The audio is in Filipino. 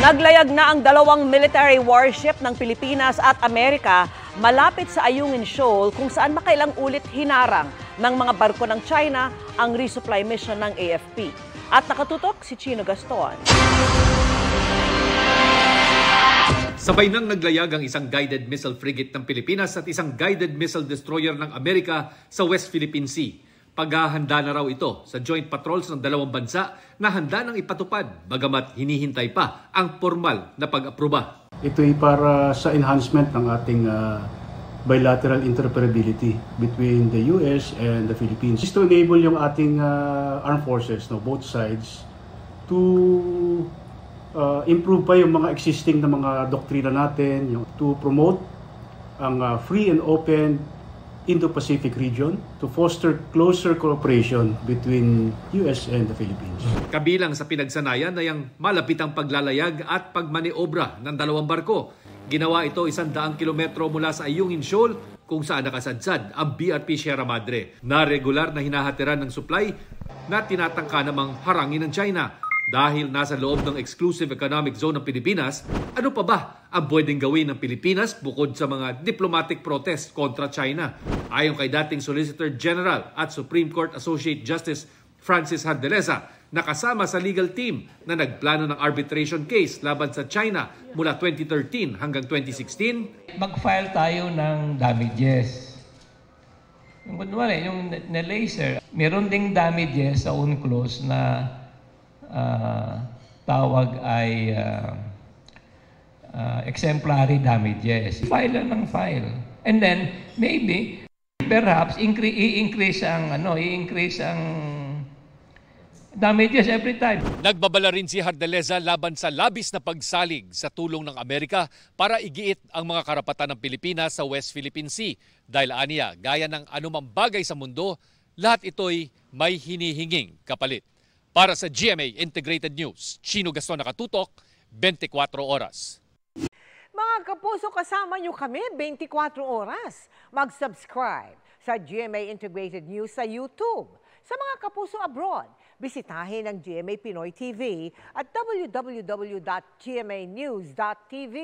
Naglayag na ang dalawang military warship ng Pilipinas at Amerika malapit sa Ayungin Shoal kung saan makailang ulit hinarang ng mga barko ng China ang resupply mission ng AFP. At nakatutok si Chino Gaston. Sabay nang naglayag ang isang guided missile frigate ng Pilipinas at isang guided missile destroyer ng Amerika sa West Philippine Sea. Paghahanda na raw ito sa joint patrols ng dalawang bansa na handa nang ipatupad bagamat hinihintay pa ang formal na pag-aproba. Ito ay para sa enhancement ng ating bilateral interoperability between the US and the Philippines. This to enable yung ating armed forces, both sides, to improve pa yung mga existing na mga doktrina natin, to promote ang free and open Indo-Pacific region, to foster closer cooperation between US and the Philippines. Kabilang sa pinagsanayan ay ang malapitang paglalayag at pagmaniobra ng dalawang barko. Ginawa ito 100 kilometro mula sa Ayungin Shoal kung saan nakasadsad ang BRP Sierra Madre na regular na hinahatiran ng supply na tinatangka namang harangin ng China. Dahil nasa loob ng exclusive economic zone ng Pilipinas, ano pa ba ang pwedeng gawin ng Pilipinas bukod sa mga diplomatic protest kontra China? Ayon kay dating Solicitor General at Supreme Court Associate Justice Francis Hardeleza, nakasama sa legal team na nagplano ng arbitration case laban sa China mula 2013 hanggang 2016. Mag-file tayo ng damages. Yung na-laser, meron ding damages sa UNCLOS na tawag ay exemplary damages. File lang ng file. And then, maybe, perhaps, i-increase ang damages every time. Nagbabala rin si Hardeleza laban sa labis na pagsalig sa tulong ng Amerika para igiit ang mga karapatan ng Pilipinas sa West Philippine Sea. Dahil aniya, gaya ng anumang bagay sa mundo, lahat ito'y may hinihinging kapalit. Para sa GMA Integrated News, Chino Gaston, nakatutok, 24 oras. Mga kapuso, kasama nyo kami 24 oras. Mag-subscribe sa GMA Integrated News sa YouTube. Sa mga kapuso abroad, bisitahin ang GMA Pinoy TV at www.gmanews.tv.